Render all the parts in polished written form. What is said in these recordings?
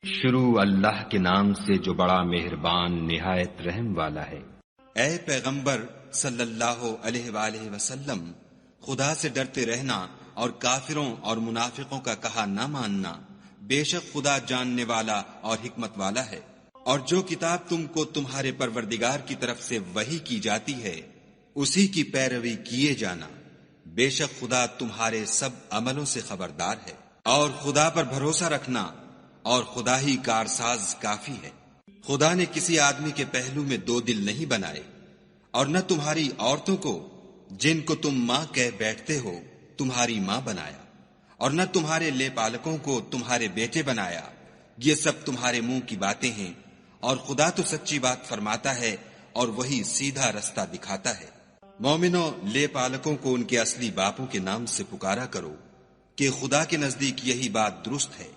شروع اللہ کے نام سے جو بڑا مہربان نہایت رحم والا ہے۔ اے پیغمبر صلی اللہ علیہ وآلہ وسلم، خدا سے ڈرتے رہنا اور کافروں اور منافقوں کا کہا نہ ماننا، بے شک خدا جاننے والا اور حکمت والا ہے۔ اور جو کتاب تم کو تمہارے پروردگار کی طرف سے وحی کی جاتی ہے اسی کی پیروی کیے جانا، بے شک خدا تمہارے سب عملوں سے خبردار ہے۔ اور خدا پر بھروسہ رکھنا، اور خدا ہی کارساز کافی ہے۔ خدا نے کسی آدمی کے پہلو میں دو دل نہیں بنائے، اور نہ تمہاری عورتوں کو جن کو تم ماں کہہ بیٹھتے ہو تمہاری ماں بنایا، اور نہ تمہارے لے پالکوں کو تمہارے بیٹے بنایا۔ یہ سب تمہارے منہ کی باتیں ہیں، اور خدا تو سچی بات فرماتا ہے اور وہی سیدھا رستہ دکھاتا ہے۔ مومنوں، لے پالکوں کو ان کے اصلی باپوں کے نام سے پکارا کرو کہ خدا کے نزدیک یہی بات درست ہے۔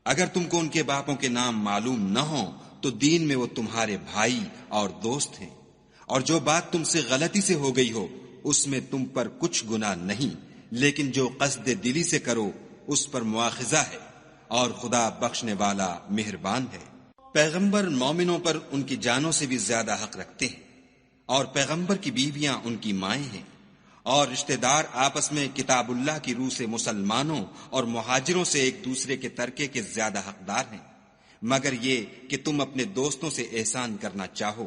اگر تم کو ان کے باپوں کے نام معلوم نہ ہوں تو دین میں وہ تمہارے بھائی اور دوست ہیں، اور جو بات تم سے غلطی سے ہو گئی ہو اس میں تم پر کچھ گناہ نہیں، لیکن جو قصد دلی سے کرو اس پر مواخذہ ہے، اور خدا بخشنے والا مہربان ہے۔ پیغمبر مومنوں پر ان کی جانوں سے بھی زیادہ حق رکھتے ہیں، اور پیغمبر کی بیویاں ان کی مائیں ہیں، اور رشتہ دار آپس میں کتاب اللہ کی روح سے مسلمانوں اور مہاجروں سے ایک دوسرے کے ترکے کے زیادہ حقدار ہیں، مگر یہ کہ تم اپنے دوستوں سے احسان کرنا چاہو۔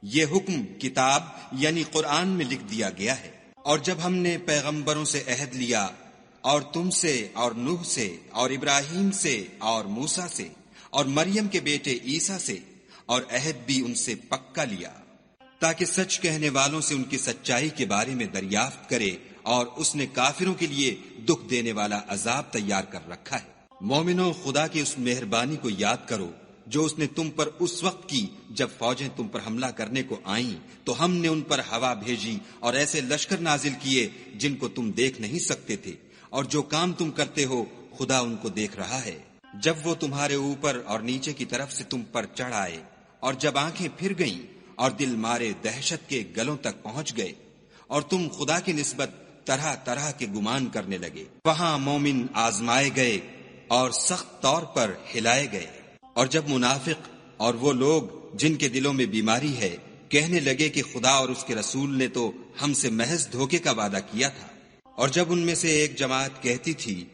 یہ حکم کتاب یعنی قرآن میں لکھ دیا گیا ہے۔ اور جب ہم نے پیغمبروں سے عہد لیا، اور تم سے اور نوح سے اور ابراہیم سے اور موسیٰ سے اور مریم کے بیٹے عیسیٰ سے، اور عہد بھی ان سے پکا لیا، تاکہ سچ کہنے والوں سے ان کی سچائی کے بارے میں دریافت کرے، اور اس نے کافروں کے لیے دکھ دینے والا عذاب تیار کر رکھا ہے۔ مومنوں، خدا کی اس مہربانی کو یاد کرو جو اس نے تم پر اس وقت کی جب فوجیں تم پر حملہ کرنے کو آئیں تو ہم نے ان پر ہوا بھیجی اور ایسے لشکر نازل کیے جن کو تم دیکھ نہیں سکتے تھے، اور جو کام تم کرتے ہو خدا ان کو دیکھ رہا ہے۔ جب وہ تمہارے اوپر اور نیچے کی طرف سے تم پر چڑھ آئے، اور جب آنکھیں پھر گئیں اور دل مارے دہشت کے گلوں تک پہنچ گئے، اور تم خدا کی نسبت طرح طرح کے گمان کرنے لگے، وہاں مومن آزمائے گئے اور سخت طور پر ہلائے گئے۔ اور جب منافق اور وہ لوگ جن کے دلوں میں بیماری ہے کہنے لگے کہ خدا اور اس کے رسول نے تو ہم سے محض دھوکے کا وعدہ کیا تھا، اور جب ان میں سے ایک جماعت کہتی تھی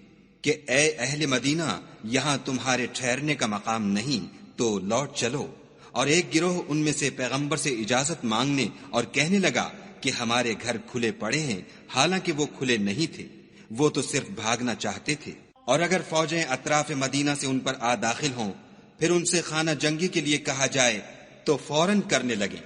کہ اے اہل مدینہ، یہاں تمہارے ٹھہرنے کا مقام نہیں تو لوٹ چلو، اور ایک گروہ ان میں سے پیغمبر سے اجازت مانگنے اور کہنے لگا کہ ہمارے گھر کھلے پڑے ہیں، حالانکہ وہ کھلے نہیں تھے، وہ تو صرف بھاگنا چاہتے تھے۔ اور اگر فوجیں اطراف مدینہ سے ان پر آ داخل ہوں، پھر ان سے خانہ جنگی کے لیے کہا جائے تو فوراً کرنے لگیں،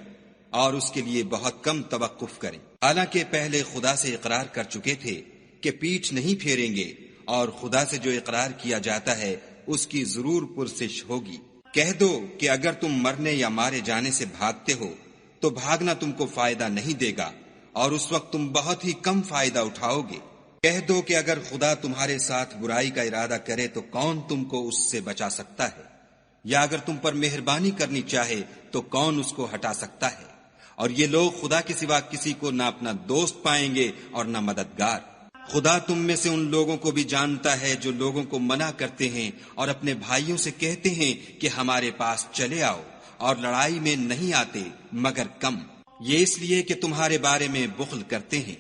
اور اس کے لیے بہت کم توقف کریں، حالانکہ پہلے خدا سے اقرار کر چکے تھے کہ پیٹھ نہیں پھیریں گے، اور خدا سے جو اقرار کیا جاتا ہے اس کی ضرور پرسش ہوگی۔ کہہ دو کہ اگر تم مرنے یا مارے جانے سے بھاگتے ہو تو بھاگنا تم کو فائدہ نہیں دے گا، اور اس وقت تم بہت ہی کم فائدہ اٹھاؤ گے۔ کہہ دو کہ اگر خدا تمہارے ساتھ برائی کا ارادہ کرے تو کون تم کو اس سے بچا سکتا ہے، یا اگر تم پر مہربانی کرنی چاہے تو کون اس کو ہٹا سکتا ہے۔ اور یہ لوگ خدا کے سوا کسی کو نہ اپنا دوست پائیں گے اور نہ مددگار۔ خدا تم میں سے ان لوگوں کو بھی جانتا ہے جو لوگوں کو منع کرتے ہیں اور اپنے بھائیوں سے کہتے ہیں کہ ہمارے پاس چلے آؤ، اور لڑائی میں نہیں آتے مگر کم، یہ اس لیے کہ تمہارے بارے میں بخل کرتے ہیں۔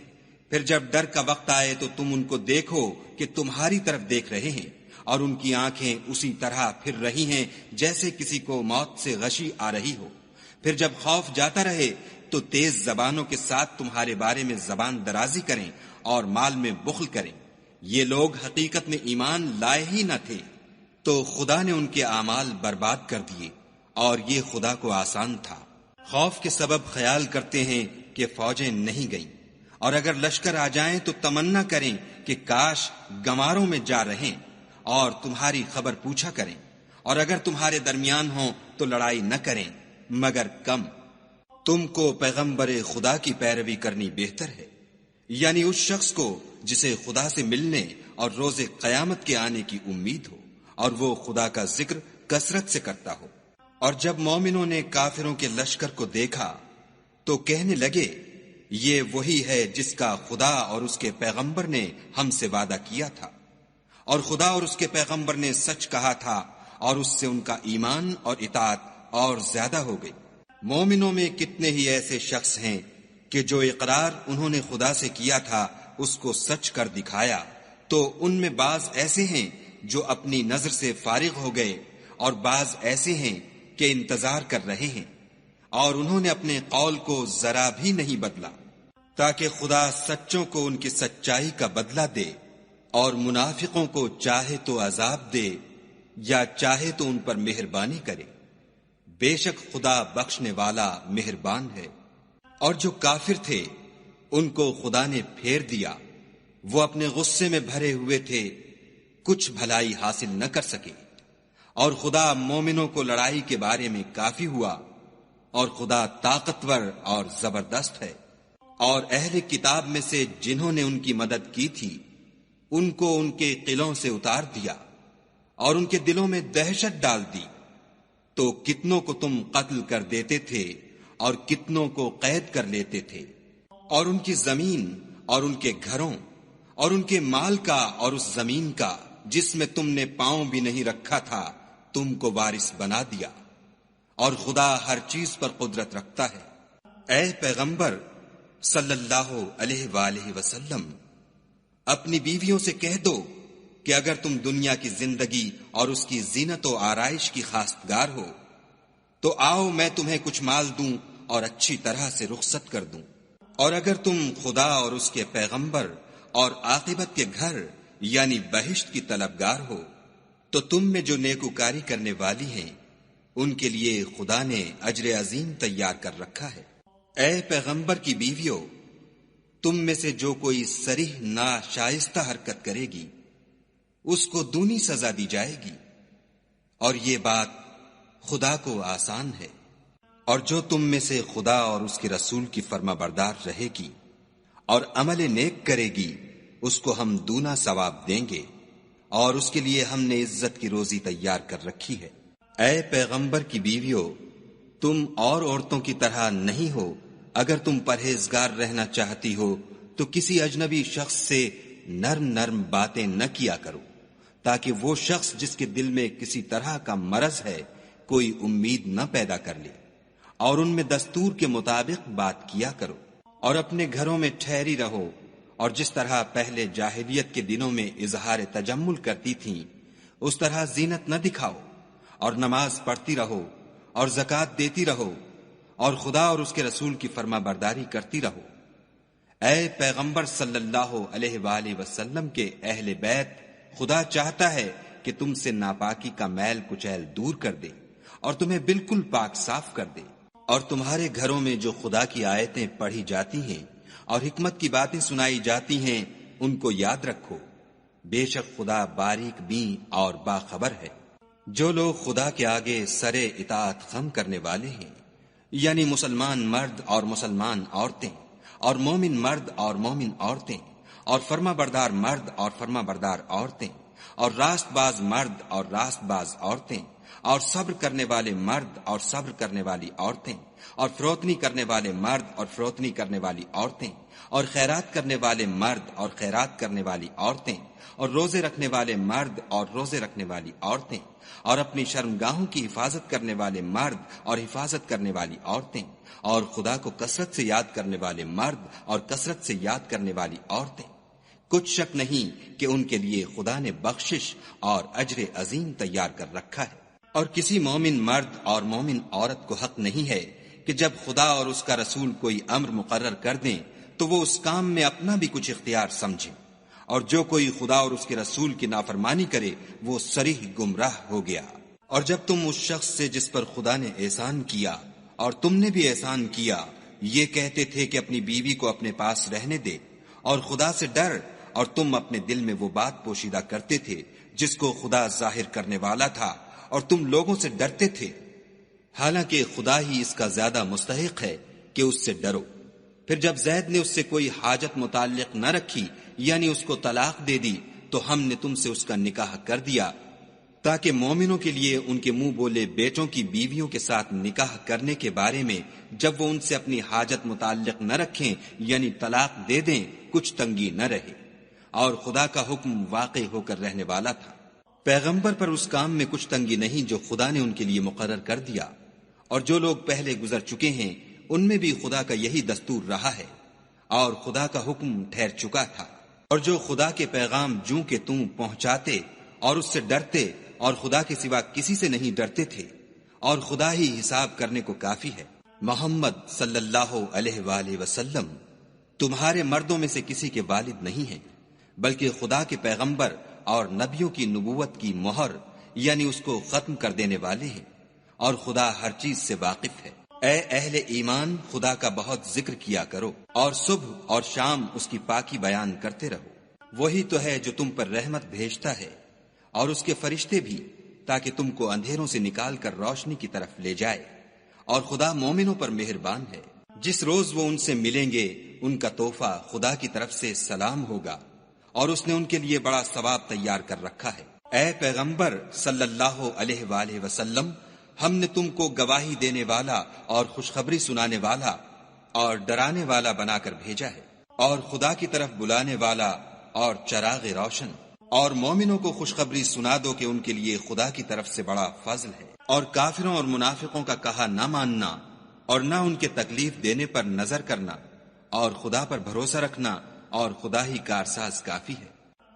پھر جب ڈر کا وقت آئے تو تم ان کو دیکھو کہ تمہاری طرف دیکھ رہے ہیں، اور ان کی آنکھیں اسی طرح پھر رہی ہیں جیسے کسی کو موت سے غشی آ رہی ہو۔ پھر جب خوف جاتا رہے تو تیز زبانوں کے ساتھ تمہارے بارے میں زبان درازی کریں اور مال میں بخل کریں۔ یہ لوگ حقیقت میں ایمان لائے ہی نہ تھے، تو خدا نے ان کے اعمال برباد کر دیے، اور یہ خدا کو آسان تھا۔ خوف کے سبب خیال کرتے ہیں کہ فوجیں نہیں گئیں، اور اگر لشکر آ جائیں تو تمنا کریں کہ کاش گماروں میں جا رہیں، اور تمہاری خبر پوچھا کریں، اور اگر تمہارے درمیان ہوں تو لڑائی نہ کریں مگر کم۔ تم کو پیغمبر خدا کی پیروی کرنی بہتر ہے، یعنی اس شخص کو جسے خدا سے ملنے اور روز قیامت کے آنے کی امید ہو، اور وہ خدا کا ذکر کثرت سے کرتا ہو۔ اور جب مومنوں نے کافروں کے لشکر کو دیکھا تو کہنے لگے یہ وہی ہے جس کا خدا اور اس کے پیغمبر نے ہم سے وعدہ کیا تھا، اور خدا اور اس کے پیغمبر نے سچ کہا تھا، اور اس سے ان کا ایمان اور اطاعت اور زیادہ ہو گئی۔ مومنوں میں کتنے ہی ایسے شخص ہیں کہ جو اقرار انہوں نے خدا سے کیا تھا اس کو سچ کر دکھایا، تو ان میں بعض ایسے ہیں جو اپنی نظر سے فارغ ہو گئے اور بعض ایسے ہیں کہ انتظار کر رہے ہیں، اور انہوں نے اپنے قول کو ذرا بھی نہیں بدلا، تاکہ خدا سچوں کو ان کی سچائی کا بدلہ دے اور منافقوں کو چاہے تو عذاب دے یا چاہے تو ان پر مہربانی کرے۔ بے شک خدا بخشنے والا مہربان ہے۔ اور جو کافر تھے ان کو خدا نے پھیر دیا، وہ اپنے غصے میں بھرے ہوئے تھے، کچھ بھلائی حاصل نہ کر سکے، اور خدا مومنوں کو لڑائی کے بارے میں کافی ہوا، اور خدا طاقتور اور زبردست ہے۔ اور اہل کتاب میں سے جنہوں نے ان کی مدد کی تھی ان کو ان کے قلعوں سے اتار دیا اور ان کے دلوں میں دہشت ڈال دی، تو کتنوں کو تم قتل کر دیتے تھے اور کتنوں کو قید کر لیتے تھے، اور ان کی زمین اور ان کے گھروں اور ان کے مال کا اور اس زمین کا جس میں تم نے پاؤں بھی نہیں رکھا تھا تم کو وارث بنا دیا، اور خدا ہر چیز پر قدرت رکھتا ہے۔ اے پیغمبر صلی اللہ علیہ وآلہ وسلم، اپنی بیویوں سے کہہ دو کہ اگر تم دنیا کی زندگی اور اس کی زینت و آرائش کی خواستگار ہو تو آؤ میں تمہیں کچھ مال دوں اور اچھی طرح سے رخصت کر دوں، اور اگر تم خدا اور اس کے پیغمبر اور عاقبت کے گھر یعنی بہشت کی طلبگار ہو تو تم میں جو نیکوکاری کرنے والی ہیں ان کے لیے خدا نے اجر عظیم تیار کر رکھا ہے۔ اے پیغمبر کی بیویوں، تم میں سے جو کوئی صریح ناشائستہ حرکت کرے گی اس کو دونی سزا دی جائے گی، اور یہ بات خدا کو آسان ہے۔ اور جو تم میں سے خدا اور اس کے رسول کی فرما بردار رہے گی اور عمل نیک کرے گی اس کو ہم دونا ثواب دیں گے، اور اس کے لیے ہم نے عزت کی روزی تیار کر رکھی ہے۔ اے پیغمبر کی بیویوں، تم اور عورتوں کی طرح نہیں ہو، اگر تم پرہیزگار رہنا چاہتی ہو تو کسی اجنبی شخص سے نرم نرم باتیں نہ کیا کرو، تاکہ وہ شخص جس کے دل میں کسی طرح کا مرض ہے کوئی امید نہ پیدا کر لے، اور ان میں دستور کے مطابق بات کیا کرو، اور اپنے گھروں میں ٹھہری رہو، اور جس طرح پہلے جاہلیت کے دنوں میں اظہار تجمل کرتی تھیں اس طرح زینت نہ دکھاؤ، اور نماز پڑھتی رہو اور زکوٰۃ دیتی رہو، اور خدا اور اس کے رسول کی فرما برداری کرتی رہو۔ اے پیغمبر صلی اللہ علیہ وآلہ وسلم کے اہل بیت، خدا چاہتا ہے کہ تم سے ناپاکی کا میل کچیل دور کر دے اور تمہیں بالکل پاک صاف کر دے، اور تمہارے گھروں میں جو خدا کی آیتیں پڑھی جاتی ہیں اور حکمت کی باتیں سنائی جاتی ہیں ان کو یاد رکھو، بے شک خدا باریک بین اور باخبر ہے۔ جو لوگ خدا کے آگے سرے اطاعت خم کرنے والے ہیں، یعنی مسلمان مرد اور مسلمان عورتیں، اور مومن مرد اور مومن عورتیں، اور فرما بردار مرد اور فرما بردار عورتیں، اور راست باز مرد اور راست باز عورتیں، اور صبر کرنے والے مرد اور صبر کرنے والی عورتیں، اور فروتنی کرنے والے مرد اور فروتنی کرنے والی عورتیں، اور خیرات کرنے والے مرد اور خیرات کرنے والی عورتیں، اور روزے رکھنے والے مرد اور روزے رکھنے والی عورتیں، اور اپنی شرمگاہوں کی حفاظت کرنے والے مرد اور حفاظت کرنے والی عورتیں، اور خدا کو کثرت سے یاد کرنے والے مرد اور کثرت سے یاد کرنے والی عورتیں۔ کچھ شک نہیں کہ ان کے لیے خدا نے بخشش اور اجر عظیم تیار کر رکھا ہے۔ اور کسی مومن مرد اور مومن عورت کو حق نہیں ہے کہ جب خدا اور اس کا رسول کوئی امر مقرر کر دیں تو وہ اس کام میں اپنا بھی کچھ اختیار سمجھیں، اور جو کوئی خدا اور اس کے رسول کی نافرمانی کرے وہ صریح گمراہ ہو گیا۔ اور جب تم اس شخص سے جس پر خدا نے احسان کیا اور تم نے بھی احسان کیا یہ کہتے تھے کہ اپنی بیوی کو اپنے پاس رہنے دے اور خدا سے ڈر، اور تم اپنے دل میں وہ بات پوشیدہ کرتے تھے جس کو خدا ظاہر کرنے والا تھا اور تم لوگوں سے ڈرتے تھے، حالانکہ خدا ہی اس کا زیادہ مستحق ہے کہ اس سے ڈرو۔ پھر جب زید نے اس سے کوئی حاجت متعلق نہ رکھی یعنی اس کو طلاق دے دی تو ہم نے تم سے اس کا نکاح کر دیا تاکہ مومنوں کے لیے ان کے منہ بولے بیٹوں کی بیویوں کے ساتھ نکاح کرنے کے بارے میں جب وہ ان سے اپنی حاجت متعلق نہ رکھیں یعنی طلاق دے دیں کچھ تنگی نہ رہے، اور خدا کا حکم واقع ہو کر رہنے والا تھا۔ پیغمبر پر اس کام میں کچھ تنگی نہیں جو خدا نے ان کے لیے مقرر کر دیا، اور جو لوگ پہلے گزر چکے ہیں ان میں بھی خدا کا یہی دستور رہا ہے، اور خدا کا حکم ٹھہر چکا تھا۔ اور جو خدا کے پیغام جوں کہ تم پہنچاتے اور اس سے ڈرتے اور خدا کے سوا کسی سے نہیں ڈرتے تھے، اور خدا ہی حساب کرنے کو کافی ہے۔ محمد صلی اللہ علیہ وآلہ وسلم تمہارے مردوں میں سے کسی کے والد نہیں ہیں، بلکہ خدا کے پیغمبر اور نبیوں کی نبوت کی مہر یعنی اس کو ختم کر دینے والے ہیں، اور خدا ہر چیز سے واقف ہے۔ اے اہل ایمان، خدا کا بہت ذکر کیا کرو اور صبح اور شام اس کی پاکی بیان کرتے رہو۔ وہی تو ہے جو تم پر رحمت بھیجتا ہے اور اس کے فرشتے بھی، تاکہ تم کو اندھیروں سے نکال کر روشنی کی طرف لے جائے، اور خدا مومنوں پر مہربان ہے۔ جس روز وہ ان سے ملیں گے ان کا تحفہ خدا کی طرف سے سلام ہوگا، اور اس نے ان کے لیے بڑا ثواب تیار کر رکھا ہے۔ اے پیغمبر صلی اللہ علیہ وآلہ وسلم، ہم نے تم کو گواہی دینے والا اور خوشخبری سنانے والا اور ڈرانے والا بنا کر بھیجا ہے، اور خدا کی طرف بلانے والا اور چراغ روشن۔ اور مومنوں کو خوشخبری سنا دو کہ ان کے لیے خدا کی طرف سے بڑا فضل ہے، اور کافروں اور منافقوں کا کہا نہ ماننا اور نہ ان کے تکلیف دینے پر نظر کرنا، اور خدا پر بھروسہ رکھنا، اور خدا ہی کارساز کافی ہے۔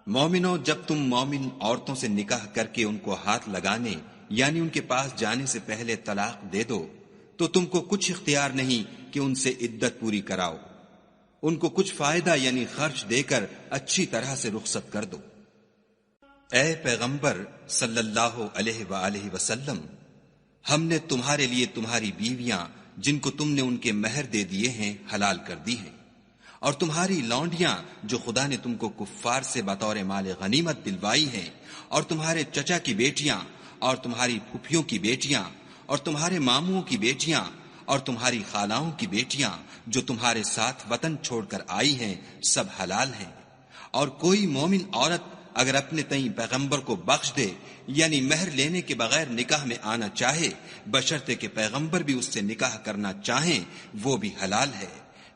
مومنوں، جب تم مومن عورتوں سے نکاح کر کے ان کو ہاتھ لگانے یعنی ان کے پاس جانے سے پہلے طلاق دے دو تو تم کو کچھ اختیار نہیں کہ ان سے عدت پوری کراؤ، ان کو کچھ فائدہ یعنی خرچ دے کر اچھی طرح سے رخصت کر دو۔ اے پیغمبر صلی اللہ علیہ وآلہ وسلم، ہم نے تمہارے لیے تمہاری بیویاں جن کو تم نے ان کے مہر دے دیے ہیں حلال کر دی ہیں، اور تمہاری لونڈیاں جو خدا نے تم کو کفار سے بطور مال غنیمت دلوائی ہیں، اور تمہارے چچا کی بیٹیاں اور تمہاری پھپھیوں کی بیٹیاں اور تمہارے ماموں کی بیٹیاں اور تمہاری خالاؤں کی بیٹیاں جو تمہارے ساتھ وطن چھوڑ کر آئی ہیں، سب حلال ہیں۔ اور کوئی مومن عورت اگر اپنے تئیں پیغمبر کو بخش دے یعنی مہر لینے کے بغیر نکاح میں آنا چاہے، بشرطے کہ پیغمبر بھی اس سے نکاح کرنا چاہیں، وہ بھی حلال ہے۔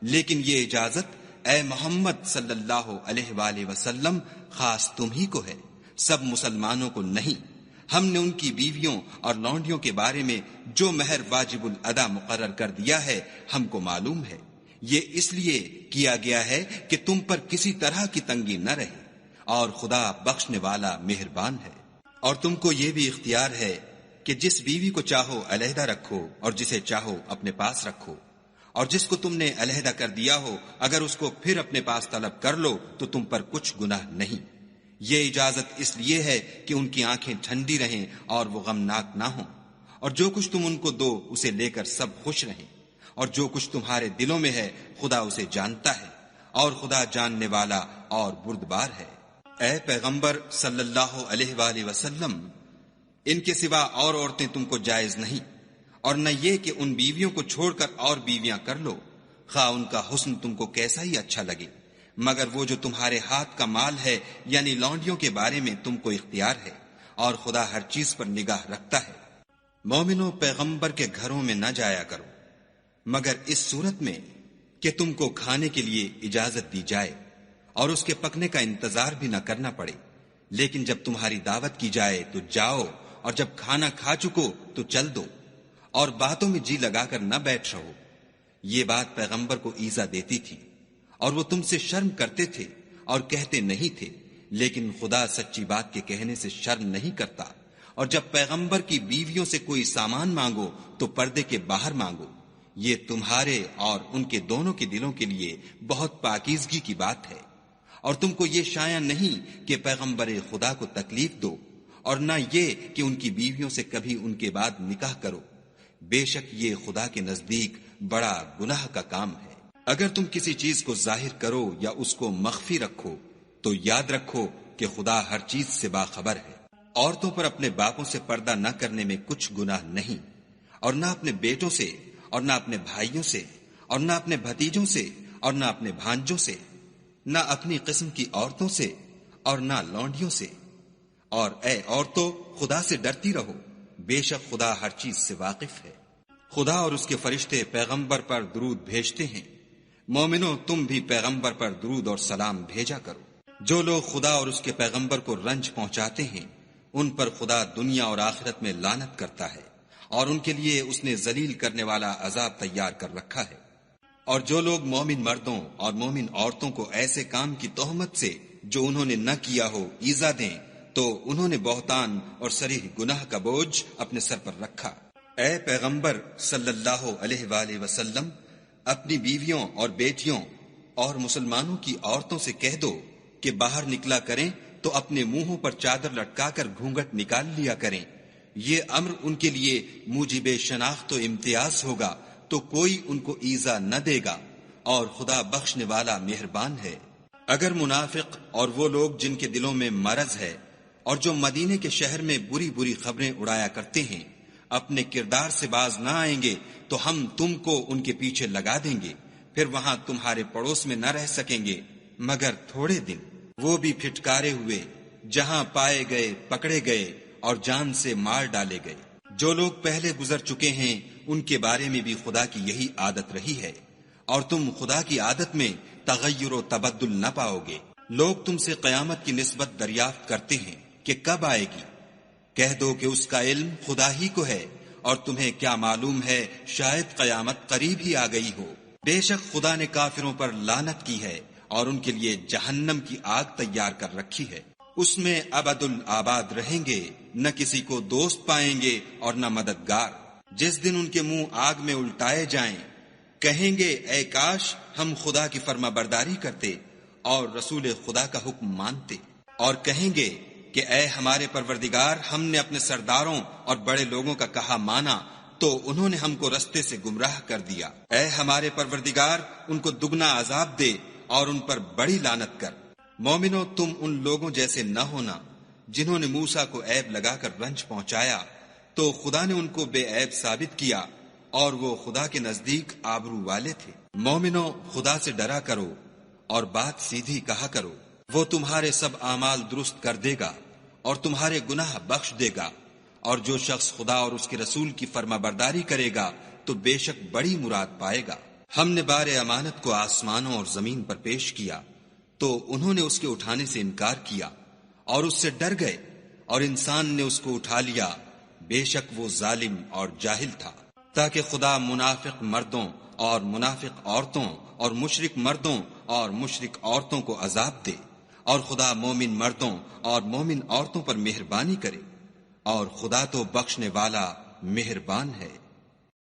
لیکن یہ اجازت اے محمد صلی اللہ علیہ وآلہ وسلم خاص تم ہی کو ہے، سب مسلمانوں کو نہیں۔ ہم نے ان کی بیویوں اور لونڈیوں کے بارے میں جو مہر واجب الادا مقرر کر دیا ہے ہم کو معلوم ہے، یہ اس لیے کیا گیا ہے کہ تم پر کسی طرح کی تنگی نہ رہے، اور خدا بخشنے والا مہربان ہے۔ اور تم کو یہ بھی اختیار ہے کہ جس بیوی کو چاہو علیحدہ رکھو اور جسے چاہو اپنے پاس رکھو، اور جس کو تم نے علیحدہ کر دیا ہو اگر اس کو پھر اپنے پاس طلب کر لو تو تم پر کچھ گناہ نہیں۔ یہ اجازت اس لیے ہے کہ ان کی آنکھیں ٹھنڈی رہیں اور وہ غمناک نہ ہوں، اور جو کچھ تم ان کو دو اسے لے کر سب خوش رہیں، اور جو کچھ تمہارے دلوں میں ہے خدا اسے جانتا ہے، اور خدا جاننے والا اور بردبار ہے۔ اے پیغمبر صلی اللہ علیہ وآلہ وسلم، ان کے سوا اور عورتیں تم کو جائز نہیں، اور نہ یہ کہ ان بیویوں کو چھوڑ کر اور بیویاں کر لو، خواہ ان کا حسن تم کو کیسا ہی اچھا لگے، مگر وہ جو تمہارے ہاتھ کا مال ہے یعنی لونڈیوں کے بارے میں تم کو اختیار ہے، اور خدا ہر چیز پر نگاہ رکھتا ہے۔ مومنوں، پیغمبر کے گھروں میں نہ جایا کرو مگر اس صورت میں کہ تم کو کھانے کے لیے اجازت دی جائے اور اس کے پکنے کا انتظار بھی نہ کرنا پڑے، لیکن جب تمہاری دعوت کی جائے تو جاؤ، اور جب کھانا کھا چکو تو چل دو، اور باتوں میں جی لگا کر نہ بیٹھ رہو۔ یہ بات پیغمبر کو ایذا دیتی تھی، اور وہ تم سے شرم کرتے تھے اور کہتے نہیں تھے، لیکن خدا سچی بات کے کہنے سے شرم نہیں کرتا۔ اور جب پیغمبر کی بیویوں سے کوئی سامان مانگو تو پردے کے باہر مانگو، یہ تمہارے اور ان کے دونوں کے دلوں کے لیے بہت پاکیزگی کی بات ہے۔ اور تم کو یہ شایع نہیں کہ پیغمبر خدا کو تکلیف دو، اور نہ یہ کہ ان کی بیویوں سے کبھی ان کے بعد نکاح کرو، بے شک یہ خدا کے نزدیک بڑا گناہ کا کام ہے۔ اگر تم کسی چیز کو ظاہر کرو یا اس کو مخفی رکھو تو یاد رکھو کہ خدا ہر چیز سے باخبر ہے۔ عورتوں پر اپنے باپوں سے پردہ نہ کرنے میں کچھ گناہ نہیں، اور نہ اپنے بیٹوں سے اور نہ اپنے بھائیوں سے اور نہ اپنے بھتیجوں سے اور نہ اپنے بھانجوں سے، نہ اپنی قسم کی عورتوں سے اور نہ لونڈیوں سے۔ اور اے عورتوں، خدا سے ڈرتی رہو، بے شک خدا ہر چیز سے واقف ہے۔ خدا اور اس کے فرشتے پیغمبر پر درود بھیجتے ہیں، مومنوں تم بھی پیغمبر پر درود اور سلام بھیجا کرو۔ جو لوگ خدا اور اس کے پیغمبر کو رنج پہنچاتے ہیں ان پر خدا دنیا اور آخرت میں لعنت کرتا ہے اور ان کے لیے اس نے ذلیل کرنے والا عذاب تیار کر رکھا ہے۔ اور جو لوگ مومن مردوں اور مومن عورتوں کو ایسے کام کی تہمت سے جو انہوں نے نہ کیا ہو ایذا دیں تو انہوں نے بہتان اور صریح گناہ کا بوجھ اپنے سر پر رکھا۔ اے پیغمبر صلی اللہ علیہ وآلہ وسلم، اپنی بیویوں اور بیٹیوں اور مسلمانوں کی عورتوں سے کہہ دو کہ باہر نکلا کریں تو اپنے منہوں پر چادر لٹکا کر گھونگھٹ نکال لیا کریں، یہ امر ان کے لیے موجب شناخت و امتیاز ہوگا تو کوئی ان کو ایذا نہ دے گا، اور خدا بخشنے والا مہربان ہے۔ اگر منافق اور وہ لوگ جن کے دلوں میں مرض ہے اور جو مدینے کے شہر میں بری بری خبریں اڑایا کرتے ہیں اپنے کردار سے باز نہ آئیں گے تو ہم تم کو ان کے پیچھے لگا دیں گے، پھر وہاں تمہارے پڑوس میں نہ رہ سکیں گے مگر تھوڑے دن، وہ بھی پھٹکارے ہوئے، جہاں پائے گئے پکڑے گئے اور جان سے مار ڈالے گئے۔ جو لوگ پہلے گزر چکے ہیں ان کے بارے میں بھی خدا کی یہی عادت رہی ہے، اور تم خدا کی عادت میں تغیر و تبدل نہ پاؤ گے۔ لوگ تم سے قیامت کی نسبت دریافت کرتے ہیں کہ کب آئے گی، کہہ دو کہ اس کا علم خدا ہی کو ہے، اور تمہیں کیا معلوم ہے شاید قیامت قریب ہی آ گئی ہو۔ بے شک خدا نے کافروں پر لعنت کی ہے اور ان کے لیے جہنم کی آگ تیار کر رکھی ہے، اس میں ابد الآباد رہیں گے، نہ کسی کو دوست پائیں گے اور نہ مددگار۔ جس دن ان کے منہ آگ میں الٹائے جائیں کہیں گے اے کاش ہم خدا کی فرما برداری کرتے اور رسول خدا کا حکم مانتے، اور کہیں گے کہ اے ہمارے پروردگار، ہم نے اپنے سرداروں اور بڑے لوگوں کا کہا مانا تو انہوں نے ہم کو رستے سے گمراہ کر دیا۔ اے ہمارے پروردگار، ان کو دگنا عذاب دے اور ان پر بڑی لعنت کر۔ مومنو، تم ان لوگوں جیسے نہ ہونا جنہوں نے موسیٰ کو عیب لگا کر رنج پہنچایا تو خدا نے ان کو بے عیب ثابت کیا اور وہ خدا کے نزدیک آبرو والے تھے۔ مومنو، خدا سے ڈرا کرو اور بات سیدھی کہا کرو، وہ تمہارے سب اعمال درست کر دے گا اور تمہارے گناہ بخش دے گا، اور جو شخص خدا اور اس کے رسول کی فرما برداری کرے گا تو بے شک بڑی مراد پائے گا۔ ہم نے بار امانت کو آسمانوں اور زمین پر پیش کیا تو انہوں نے اس کے اٹھانے سے انکار کیا اور اس سے ڈر گئے، اور انسان نے اس کو اٹھا لیا، بے شک وہ ظالم اور جاہل تھا، تاکہ خدا منافق مردوں اور منافق عورتوں اور مشرک مردوں اور مشرک عورتوں کو عذاب دے، اور خدا مومن مردوں اور مومن عورتوں پر مہربانی کرے، اور خدا تو بخشنے والا مہربان ہے۔